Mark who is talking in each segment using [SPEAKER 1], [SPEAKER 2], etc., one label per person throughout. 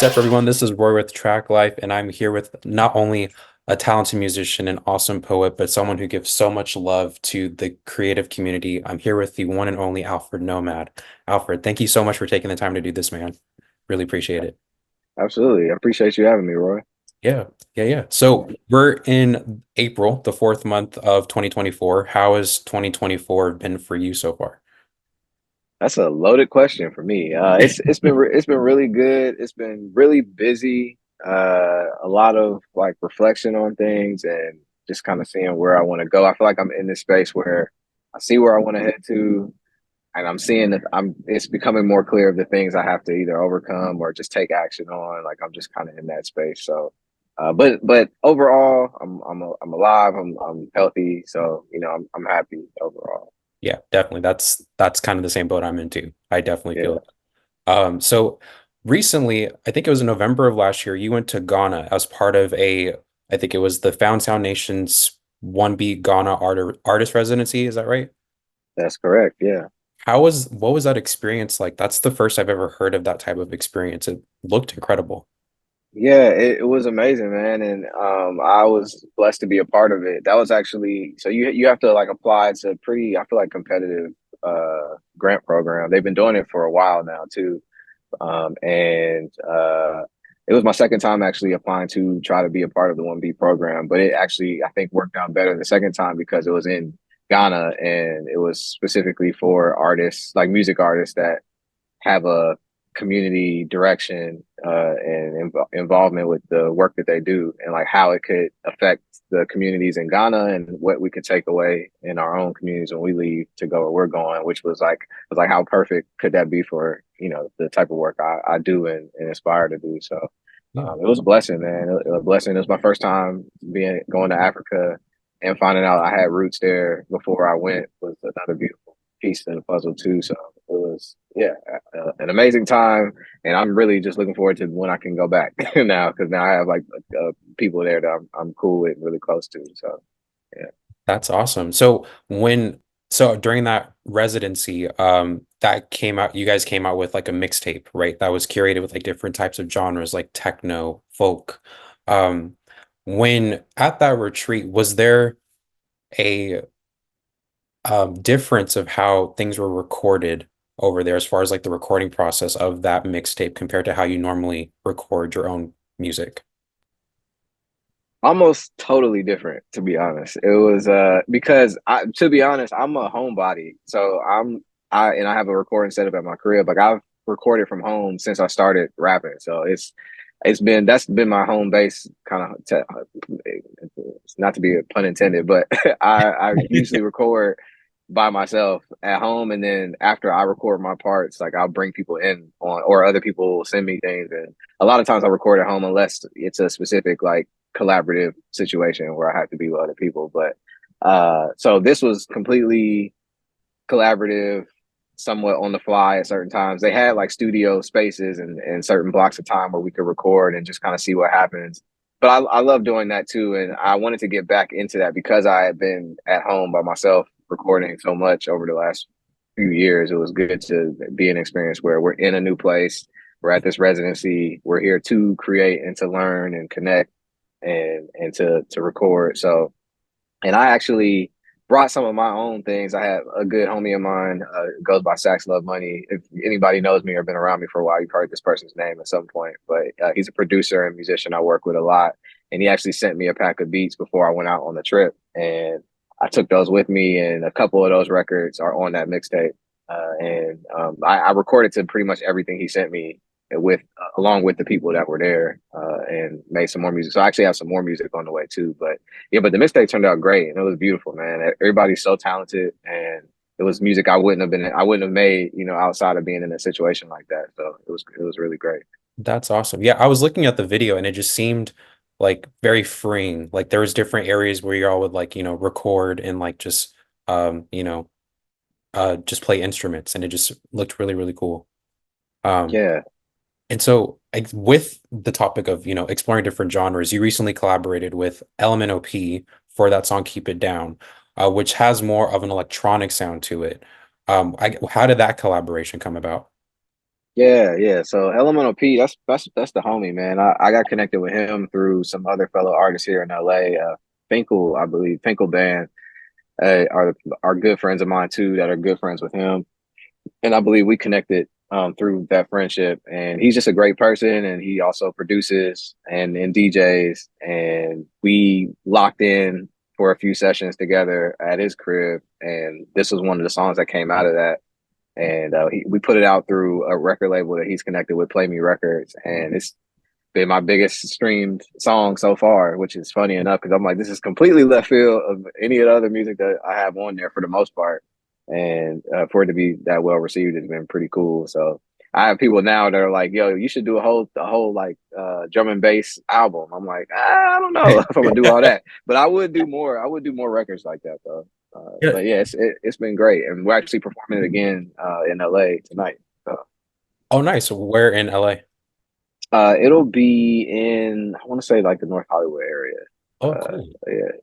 [SPEAKER 1] What's up, everyone? This is Roy with Traklife, and I'm here with not only a talented musician and awesome poet, but someone who gives so much love to the creative community. I'm here with the one and only Alfred Nomad. Alfred, thank you so much for taking the time to do this, man. Really appreciate it.
[SPEAKER 2] Absolutely. I appreciate you having me, Roy.
[SPEAKER 1] Yeah, yeah. So we're in April, the fourth month of 2024. How has 2024 been for you so far?
[SPEAKER 2] That's a loaded question for me. It's been really good. It's been really busy. A lot of like reflection on things and just kind of seeing where I want to go. I feel like I'm in this space where I see where I want to head to, and I'm seeing that I'm. It's becoming more clear of the things I have to either overcome or just take action on. Like I'm just kind of in that space. So, but overall, I'm alive. I'm healthy. So I'm happy overall.
[SPEAKER 1] Yeah, definitely. That's kind of the same boat I'm into. I definitely feel
[SPEAKER 2] Yeah.
[SPEAKER 1] that. So recently, I think it was in November of last year, you went to Ghana as part of I think it was the Found Sound Nation's 1B Ghana artist residency. Is that right?
[SPEAKER 2] That's correct. Yeah.
[SPEAKER 1] What was that experience like? That's the first I've ever heard of that type of experience. It looked incredible.
[SPEAKER 2] Yeah, it was amazing, man. And I was blessed to be a part of it. That was actually so you have to like apply to pretty, I feel like, competitive grant program. They've been doing it for a while now too. And it was my second time actually applying to try to be a part of the 1B program, but it actually I think worked out better the second time because it was in Ghana and it was specifically for artists, like music artists that have a community direction and involvement with the work that they do and like how it could affect the communities in Ghana and what we could take away in our own communities when we leave to go where we're going, which was like how perfect could that be for the type of work I do and aspire to do. So
[SPEAKER 1] Yeah.
[SPEAKER 2] it was a blessing, man. A blessing. It was my first time going to Africa and finding out I had roots there before I went was another beautiful piece in the puzzle too. So it was, yeah, an amazing time, and I'm really just looking forward to when I can go back now because now I have like people there that I'm cool with, and really close to. So yeah.
[SPEAKER 1] That's awesome. So during that residency, that came out, you guys came out with like a mixtape, right? That was curated with like different types of genres like techno, folk. Um, when at that retreat, was there a difference of how things were recorded over there as far as like the recording process of that mixtape compared to how you normally record your own music?
[SPEAKER 2] Almost totally different, to be honest. It was because to be honest, I'm a homebody. So I have a recording setup at my crib. Like I've recorded from home since I started rapping. So that's been my home base kind of not to be a pun intended, but I usually record by myself at home, and then after I record my parts, like I'll bring people in on, or other people will send me things, and a lot of times I record at home unless it's a specific like collaborative situation where I have to be with other people. But so this was completely collaborative, somewhat on the fly at certain times. They had like studio spaces and certain blocks of time where we could record and just kind of see what happens. But I love doing that too. And I wanted to get back into that because I had been at home by myself recording so much over the last few years. It was good to be an experience where we're in a new place. We're at this residency. We're here to create and to learn and connect and to record. So, and I actually brought some of my own things. I have a good homie of mine, goes by Sax Love Money. If anybody knows me or been around me for a while, you've heard this person's name at some point. But he's a producer and musician I work with a lot. And he actually sent me a pack of beats before I went out on the trip. And I took those with me, and a couple of those records are on that mixtape. I recorded to pretty much everything he sent me with along with the people that were there and made some more music. So I actually have some more music on the way too. But yeah, but the mixtape turned out great and it was beautiful, man. Everybody's so talented, and it was music I wouldn't have made, outside of being in a situation like that. So it was really great.
[SPEAKER 1] That's awesome. Yeah, I was looking at the video and it just seemed like very freeing. Like there was different areas where y'all would like, record and like just just play instruments and it just looked really, really cool. Um
[SPEAKER 2] Yeah.
[SPEAKER 1] and so with the topic of, exploring different genres, you recently collaborated with LMNOP for that song Keep It Down, which has more of an electronic sound to it. How did that collaboration come about?
[SPEAKER 2] Yeah. So Elemental P, that's the homie, man. I got connected with him through some other fellow artists here in LA. Finkel, I believe, Finkel Band are good friends of mine too that are good friends with him. And I believe we connected through that friendship. And he's just a great person, and he also produces and DJs. And we locked in for a few sessions together at his crib, and this was one of the songs that came out of that. And we put it out through a record label that he's connected with, Play Me Records, and it's been my biggest streamed song so far, which is funny enough because I'm like, this is completely left field of any of the other music that I have on there for the most part, and for it to be that well received has been pretty cool. So I have people now that are like, "Yo, you should do a whole like drum and bass album." I'm like, I don't know if I'm gonna do all that, but I would do more. I would do more records like that though.
[SPEAKER 1] Yeah.
[SPEAKER 2] But yeah, it's been great, and we're actually performing it again in LA tonight. So.
[SPEAKER 1] Oh, nice. Where in LA?
[SPEAKER 2] It'll be in I want to say like the North Hollywood area.
[SPEAKER 1] Oh, cool.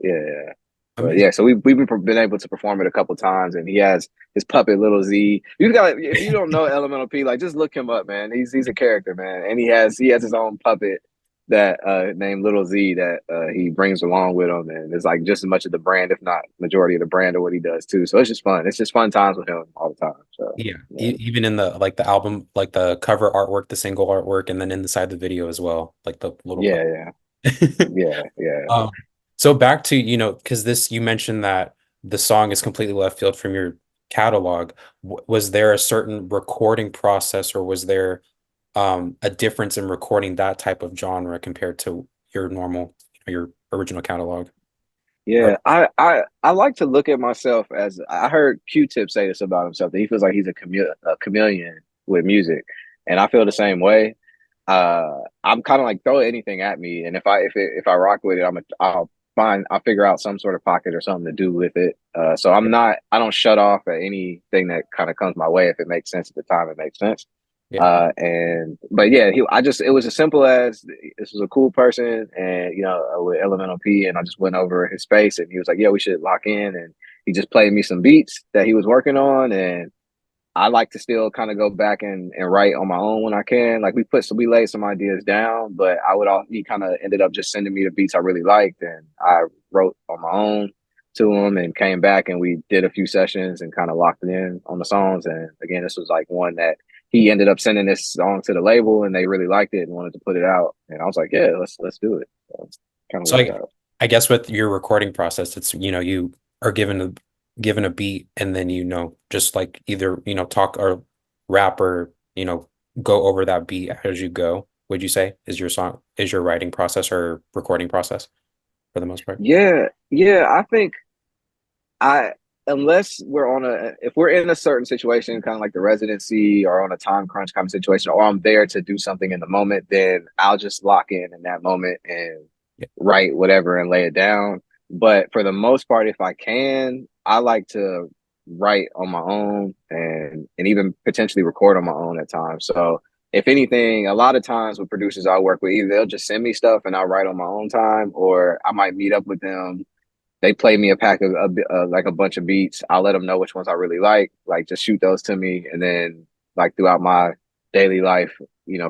[SPEAKER 2] Yeah. But
[SPEAKER 1] Amazing.
[SPEAKER 2] yeah, so we've been able to perform it a couple times, and he has his puppet Little Z. You got if you don't know Elemental P, like just look him up, man. He's a character, man, and he has his own puppet that named Little Z that he brings along with him, and it's like just as much of the brand, if not majority of the brand of what he does too. So it's just fun. It's just fun times with him all the time. So
[SPEAKER 1] Yeah,
[SPEAKER 2] yeah,
[SPEAKER 1] even in the like the album, like the cover artwork, the single artwork, and then inside the video as well, like the little
[SPEAKER 2] yeah,
[SPEAKER 1] pup.
[SPEAKER 2] yeah, yeah.
[SPEAKER 1] Um, so back to, because this you mentioned that the song is completely left field from your catalog. Was there a certain recording process, or was there a difference in recording that type of genre compared to your normal, your original catalog? Or
[SPEAKER 2] Yeah, I like to look at myself as I heard Q-Tip say this about himself that he feels like he's a chameleon with music, and I feel the same way. I'm kind of like throw anything at me, and if I rock with it, I'll figure out some sort of pocket or something to do with it. So
[SPEAKER 1] yeah,
[SPEAKER 2] I don't shut off at anything that kind of comes my way if it makes sense at the time. It makes sense.
[SPEAKER 1] yeah,
[SPEAKER 2] But yeah, it was as simple as this was a cool person, and with Elemental P, and I just went over his space, and he was like, "Yeah, we should lock in," and he just played me some beats that he was working on, and I like to still kind of go back and write on my own when I can. Like we laid some ideas down, but he kind of ended up just sending me the beats I really liked, and I wrote on my own to him and came back and we did a few sessions and kind of locked it in on the songs. And again, this was like one that he ended up sending this song to the label and they really liked it and wanted to put it out. And I was like, yeah, let's do it. So kind of
[SPEAKER 1] so
[SPEAKER 2] worked
[SPEAKER 1] I,
[SPEAKER 2] out.
[SPEAKER 1] I guess with your recording process, it's, you are given a beat, and then, just like either, talk or rap, or, go over that beat as you go. Would you say is your writing process or recording process for the most part?
[SPEAKER 2] Yeah, I think I unless we're on a if we're in a certain situation, kind of like the residency or on a time crunch kind of situation, or I'm there to do something in the moment, then I'll just lock in that moment and
[SPEAKER 1] Yeah.
[SPEAKER 2] write whatever and lay it down. But for the most part, if I can, I like to write on my own and even potentially record on my own at times. So if anything, a lot of times with producers I work with, either they'll just send me stuff and I'll write on my own time, or I might meet up with them. They play me a pack of like a bunch of beats. I'll let them know which ones I really like just shoot those to me, and then like throughout my daily life,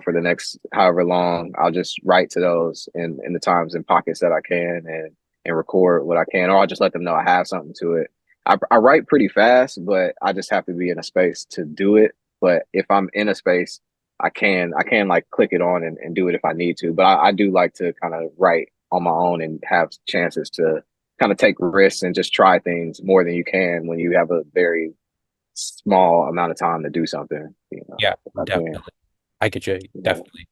[SPEAKER 2] for the next however long, I'll just write to those in the times and pockets that I can, and record what I can, or I'll just let them know I have something to it. I write pretty fast, but I just have to be in a space to do it. But if I'm in a space, I can like click it on and do it if I need to. But I do like to kind of write on my own and have chances to kind of take risks and just try things more than you can when you have a very small amount of time to do something.
[SPEAKER 1] Yeah,
[SPEAKER 2] If I can.
[SPEAKER 1] definitely. I get you,
[SPEAKER 2] Yeah.
[SPEAKER 1] definitely.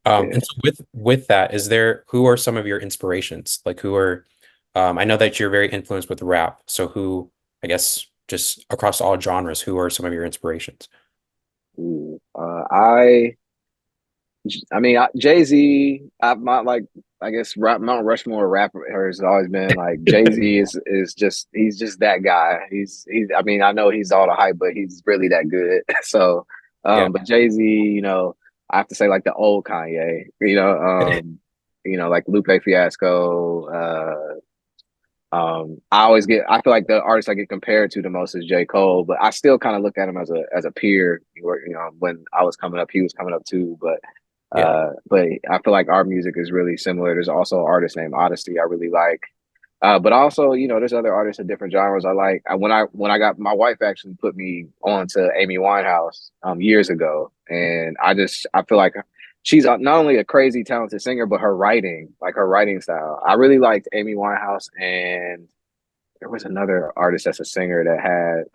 [SPEAKER 2] Yeah.
[SPEAKER 1] And so with that, who are some of your inspirations? Like, who are, I know that you're very influenced with rap. So who, I guess, just across all genres, who are some of your inspirations?
[SPEAKER 2] Ooh. I mean, Jay Z. I guess Mount Rushmore rapper has always been like Jay Z is just he's just that guy. He's. I mean, I know he's all the hype, but he's really that good. So,
[SPEAKER 1] Yeah.
[SPEAKER 2] but Jay Z, I have to say like the old Kanye. Like Lupe Fiasco. I feel like the artist I get compared to the most is J. Cole, but I still kind of look at him as a peer. When I was coming up, he was coming up too.
[SPEAKER 1] Yeah.
[SPEAKER 2] But I feel like our music is really similar. There's also an artist named Odyssey I really like. But also, there's other artists of different genres I like. When I got my wife actually put me on to Amy Winehouse years ago, and I feel like she's not only a crazy talented singer, but her writing style. I really liked Amy Winehouse, and there was another artist that's a singer that had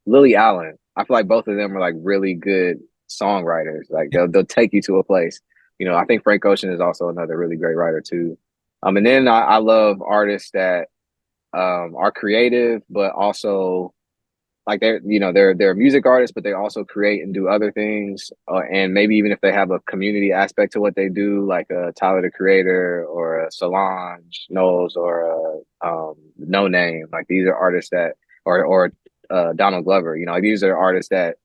[SPEAKER 2] Lily Allen. I feel like both of them are like really good songwriters. Like they'll take you to a place. I think Frank Ocean is also another really great writer too. And then I love artists that are creative, but also like they're music artists, but they also create and do other things. And maybe even if they have a community aspect to what they do, like a Tyler the Creator or a Solange Knowles or a No Name. Like these are artists that or Donald Glover. Like these are artists that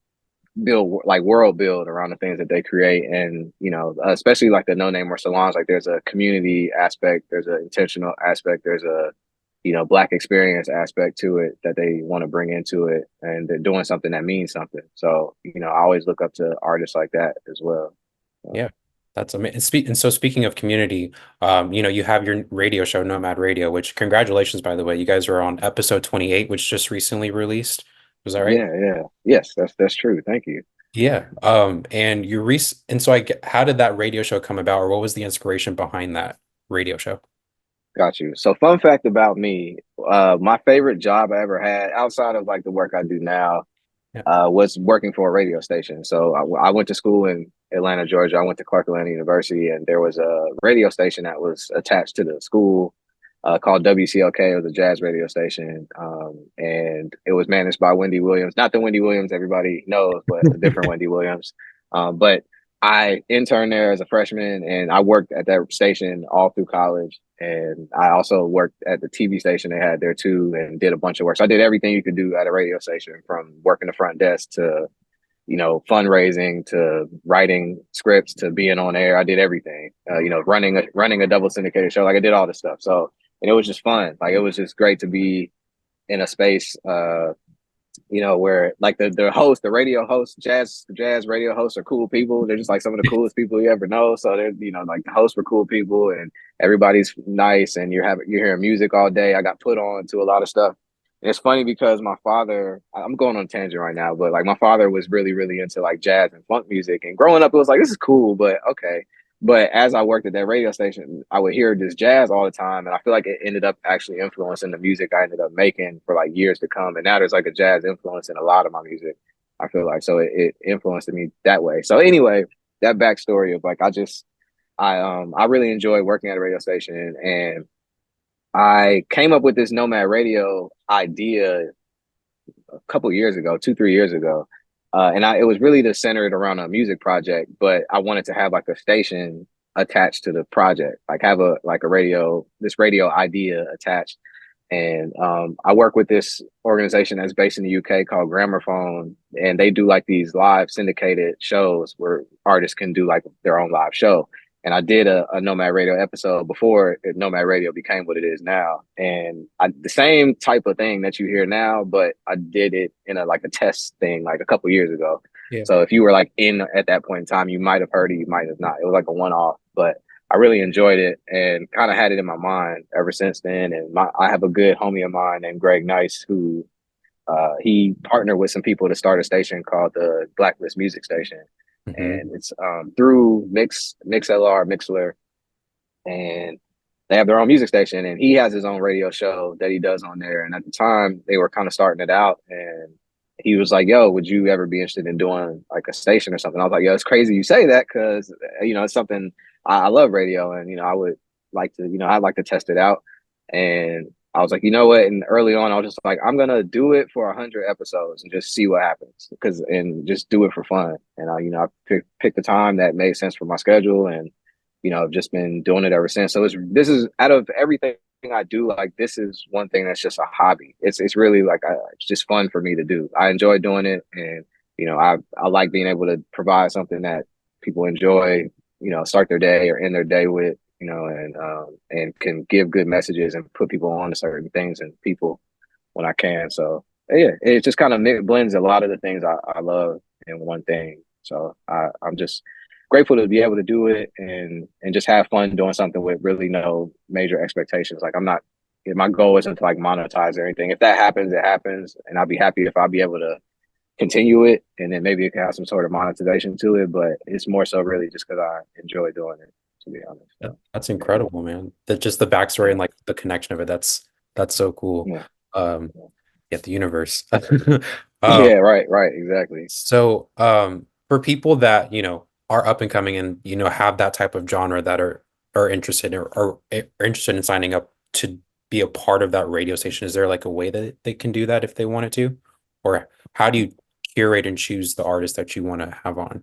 [SPEAKER 2] build like world build around the things that they create, and especially like the No Name or Solange. Like there's a community aspect, there's an intentional aspect, there's a black experience aspect to it that they want to bring into it, and they're doing something that means something. So I always look up to artists like that as well.
[SPEAKER 1] Yeah. That's amazing. And so speaking of community, you have your radio show, Nomad Radio, which congratulations, by the way. You guys are on episode 28, which just recently released. Was that right?
[SPEAKER 2] Yeah, yes, that's true. Thank you.
[SPEAKER 1] Yeah. And and so how did that radio show come about, or what was the inspiration behind that radio show?
[SPEAKER 2] Got you. So, fun fact about me: my favorite job I ever had outside of like the work I do now
[SPEAKER 1] Yeah.
[SPEAKER 2] was working for a radio station. So I went to school in Atlanta, Georgia. I went to Clark Atlanta University, and there was a radio station that was attached to the school called WCLK. It was a jazz radio station, and it was managed by Wendy Williams. Not the Wendy Williams everybody knows, but a different Wendy Williams. But I interned there as a freshman, and I worked at that station all through college. And I also worked at the TV station they had there too, and did a bunch of work. So I did everything you could do at a radio station, from working the front desk to, fundraising to writing scripts to being on air. I did everything. Running a double syndicated show. Like I did all this stuff. So, and it was just fun. Like it was just great to be in a space where like the host, the radio host, jazz radio hosts are cool people. They're just like some of the coolest people you ever know. So they're, like the hosts were cool people, and everybody's nice, and you're hearing music all day. I got put on to a lot of stuff. And it's funny because my father, I'm going on a tangent right now, but like my father was really, really into like jazz and funk music. And growing up, it was like, this is cool, but okay. But as I worked at that radio station, I would hear this jazz all the time. And I feel like it ended up actually influencing the music I ended up making for like years to come. And now there's like a jazz influence in a lot of my music. I feel like, so it influenced me that way. So anyway, that backstory of like, I really enjoyed working at a radio station, and I came up with this Nomad Radio idea a couple years ago, 2, 3 years ago. It was really to center it around a music project, but I wanted to have like a station attached to the project, like have this radio idea attached. And I work with this organization that's based in the UK called Gramophone, and they do like these live syndicated shows where artists can do like their own live show. And I did a Nomad Radio episode before Nomad Radio became what it is now. And the same type of thing that you hear now, but I did it in a test thing like a couple years ago.
[SPEAKER 1] Yeah.
[SPEAKER 2] So if you were like in at that point in time, you might have heard it, you might have not. It was like a one-off, but I really enjoyed it and kind of had it in my mind ever since then. And I have a good homie of mine named Greg Nice, who he partnered with some people to start a station called the Blacklist Music Station,
[SPEAKER 1] Hmm.
[SPEAKER 2] and it's through Mixler, and they have their own music station, and he has his own radio show that he does on there. And at the time, they were kind of starting it out, and he was like, "Yo, would you ever be interested in doing like a station or something?" I was like, "Yo, it's crazy you say that, because it's something I love radio, and I would like to, I'd like to test it out." And I was like, you know what? And early on, I was just like, I'm gonna do it for 100 episodes and just see what happens, and just do it for fun. And I picked the time that made sense for my schedule, and I've just been doing it ever since. So this is out of everything I do, like this is one thing that's just a hobby. It's really like it's just fun for me to do. I enjoy doing it, and I like being able to provide something that people enjoy, start their day or end their day with. and can give good messages and put people on to certain things and people when I can. So yeah, it just kind of blends a lot of the things I love in one thing. So I'm just grateful to be able to do it and just have fun doing something with really no major expectations. Like I'm not, my goal isn't to like monetize or anything. If that happens, it happens, and I'll be happy if I'll be able to continue it, and then maybe it can have some sort of monetization to it. But it's more so really just because I enjoy doing it, to be honest. So
[SPEAKER 1] That's
[SPEAKER 2] yeah,
[SPEAKER 1] incredible, man. That just the backstory and
[SPEAKER 2] yeah,
[SPEAKER 1] like the connection of it. That's so cool.
[SPEAKER 2] yeah,
[SPEAKER 1] Um, yeah, the universe.
[SPEAKER 2] yeah.
[SPEAKER 1] Um,
[SPEAKER 2] Right, right, exactly.
[SPEAKER 1] so for people that, are up and coming and, have that type of genre that are interested or are interested in signing up to be a part of that radio station, is there like a way that they can do that if they wanted to? Or how do you curate and choose the artist that you want to have on?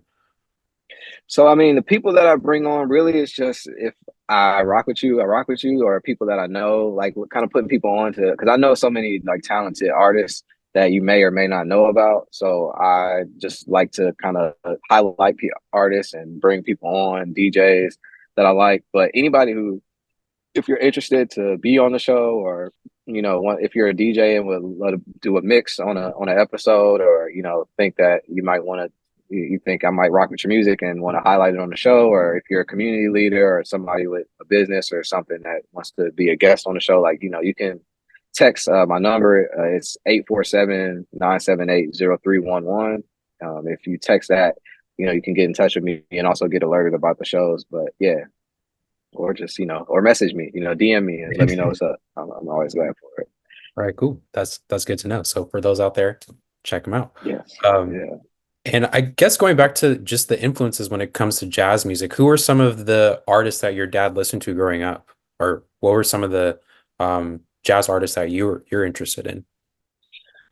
[SPEAKER 2] So I mean, the people that I bring on really is just if I rock with you, I rock with you, or people that I know. Like we're kind of putting people on to because I know so many like talented artists that you may or may not know about. So I just like to kind of highlight artists and bring people on DJs that I like. But anybody who, if you're interested to be on the show, or if you're a DJ and would love to do a mix on an episode, or think that you might want to, you think I might rock with your music and want to highlight it on the show, or if you're a community leader or somebody with a business or something that wants to be a guest on the show, like you can text my number. It's 847-978-0311. If you text that, you can get in touch with me and also get alerted about the shows. But yeah, or just or message me, DM me and let me know what's up. I'm always glad for it.
[SPEAKER 1] All right, cool. That's good to know. So for those out there, check them out.
[SPEAKER 2] Yes,
[SPEAKER 1] Um,
[SPEAKER 2] yeah.
[SPEAKER 1] and I guess going back to just the influences when it comes to jazz music, who are some of the artists that your dad listened to growing up? Or what were some of the jazz artists that you're interested in?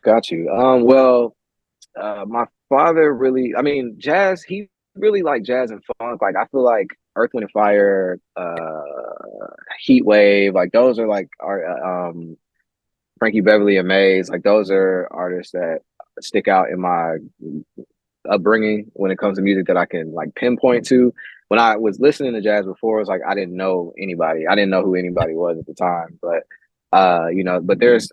[SPEAKER 2] Got you. Well, my father really, I mean, jazz. He really liked jazz and funk. Like I feel like Earth, Wind and Fire, Heat Wave, like those are like our Frankie Beverly and Mays. Like those are artists that stick out in my upbringing when it comes to music that I can like pinpoint to. When I was listening to jazz before, it was like I didn't know anybody. I didn't know who anybody was at the time. But but there's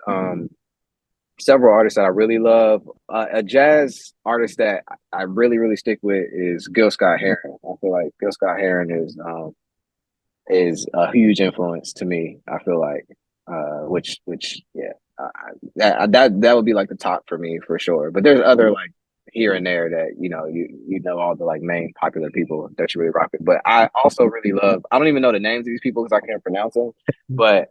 [SPEAKER 2] several artists that I really love. A jazz artist that I really, really stick with is Gil Scott Heron. I feel like Gil Scott Heron is a huge influence to me. I feel like, which yeah, that would be like the top for me for sure. But there's other like here and there that you know all the like main popular people that you really rock with. But I also really love. I don't even know the names of these people because I can't pronounce them. But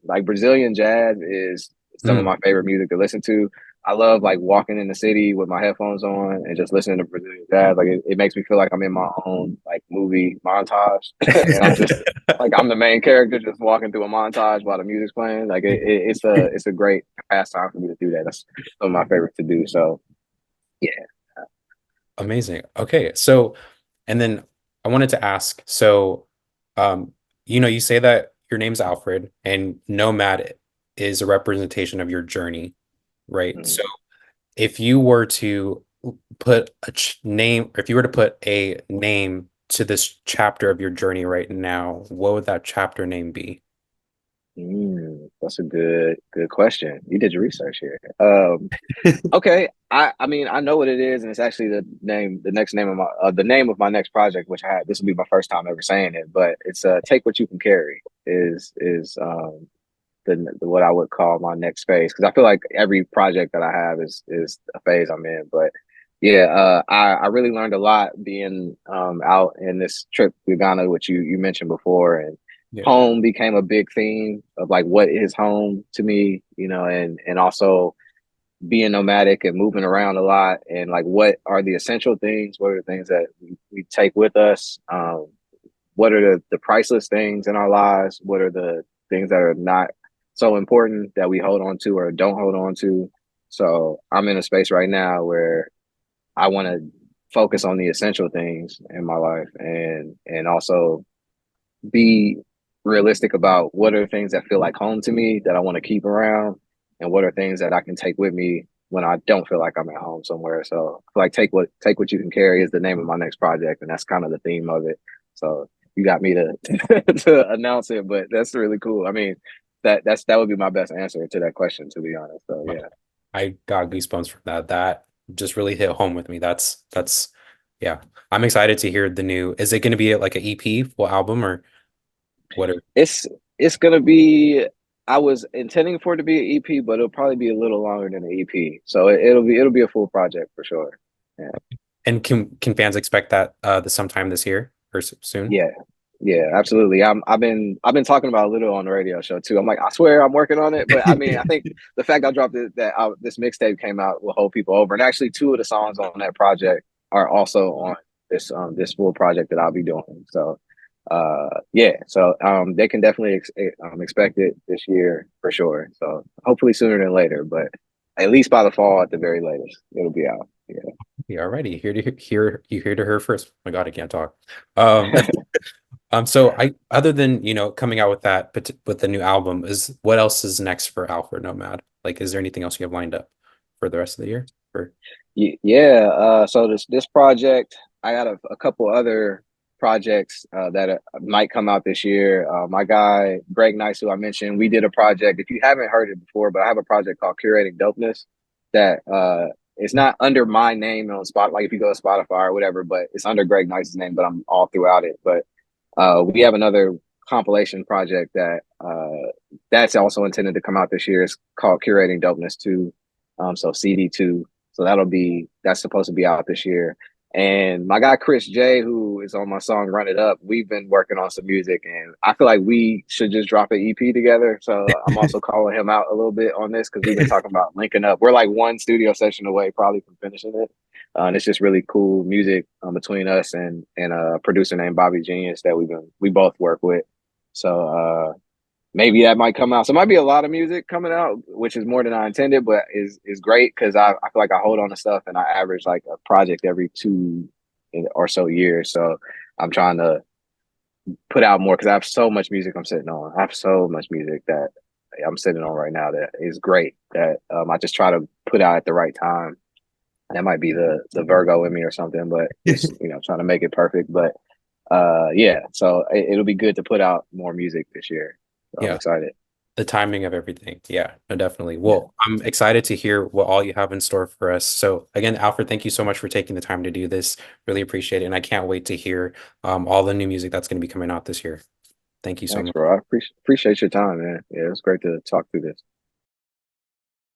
[SPEAKER 2] like Brazilian jazz is some of
[SPEAKER 1] Mm.
[SPEAKER 2] my favorite music to listen to. I love like walking in the city with my headphones on and just listening to Brazilian jazz. Like it makes me feel like I'm in my own like movie montage, and I'm just like I'm the main character just walking through a montage while the music's playing. Like it's a great pastime for me to do that. That's some of my favorites to do. So yeah.
[SPEAKER 1] Amazing. Okay, so and then I wanted to ask, so you say that your name's Alfred and Nomad is a representation of your journey, right? So
[SPEAKER 2] Mhm.
[SPEAKER 1] if you were to put a name, if you were to put a name to this chapter of your journey right now, what would that chapter name be?
[SPEAKER 2] That's a good question. You did your research here. Okay, I mean I know what it is, and it's actually the next name of the name of my next project, which I had. This will be my first time ever saying it, but it's take what you can carry is the what I would call my next phase, because I feel like every project that I have is a phase I'm in. But yeah, I really learned a lot being out in this trip to Ghana, which you mentioned before, and
[SPEAKER 1] Yeah.
[SPEAKER 2] home became a big theme of like what is home to me, and also being nomadic and moving around a lot, and like what are the essential things, what are the things that we take with us, what are the priceless things in our lives, what are the things that are not so important that we hold on to or don't hold on to. So I'm in a space right now where I want to focus on the essential things in my life, and also be realistic about what are things that feel like home to me that I want to keep around, and what are things that I can take with me when I don't feel like I'm at home somewhere. So like take what you can carry is the name of my next project, and that's kind of the theme of it. So you got me to to announce it, but that's really cool. I mean, that would be my best answer to that question, to be honest. So
[SPEAKER 1] Wow.
[SPEAKER 2] yeah.
[SPEAKER 1] I got goosebumps from that. That just really hit home with me. Yeah. I'm excited to hear the new. Is it going to be like an EP, full album, or what?
[SPEAKER 2] It's it's gonna be. I was intending for it to be an EP, but it'll probably be a little longer than an EP. So it'll be a full project for sure. Yeah,
[SPEAKER 1] And can fans expect that sometime this year or soon?
[SPEAKER 2] yeah, yeah, absolutely. I've been talking about a little on the radio show too. I'm like, I swear I'm working on it, but I mean, I think the fact I dropped it that this mixtape came out will hold people over. And actually, two of the songs on that project are also on this full project that I'll be doing. So yeah, so they can definitely expect it this year for sure. So hopefully sooner than later, but at least by the fall at the very latest it'll be out.
[SPEAKER 1] Yeah, already here to hear you here to her first. Oh my God, I can't talk. Um, so other than coming out with with the new album, is what else is next for Alfred Nomad? Like, is there anything else you have lined up for the rest of the year? Or
[SPEAKER 2] Yeah, so this project, I got a couple other projects that might come out this year. My guy Greg Nice, who I mentioned, we did a project. If you haven't heard it before, but I have a project called Curating Dopeness that it's not under my name on Spot. Like if you go to Spotify or whatever, but it's under Greg Nice's name, but I'm all throughout it. But we have another compilation project that that's also intended to come out this year. It's called Curating Dopeness 2, so CD2. So that's supposed to be out this year. And my guy Chris J, who is on my song Run It Up, we've been working on some music, and I feel like we should just drop an EP together. So I'm also calling him out a little bit on this because we've been talking about linking up. We're like one studio session away probably from finishing it. And it's just really cool music between us and a producer named Bobby Genius that we both work with. So maybe that might come out. So it might be a lot of music coming out, which is more than I intended, but is great because I feel like I hold on to stuff and I average like a project every two or so years. So I'm trying to put out more because I have so much music I'm sitting on. I have so much music that I'm sitting on right now that is great that I just try to put out at the right time. That might be the Virgo in me or something, but just trying to make it perfect. But yeah, so it'll be good to put out more music this year. So I'm
[SPEAKER 1] yeah,
[SPEAKER 2] excited.
[SPEAKER 1] the timing of everything. Yeah, no, definitely.
[SPEAKER 2] Yeah.
[SPEAKER 1] Well, I'm excited to hear what all you have in store for us. So again, Alfred, thank you so much for taking the time to do this. Really appreciate it. And I can't wait to hear all the new music that's going to be coming out this year. Thank you so
[SPEAKER 2] Thanks,
[SPEAKER 1] much.
[SPEAKER 2] bro. I appreciate your time, man. Yeah, it was great to talk through this.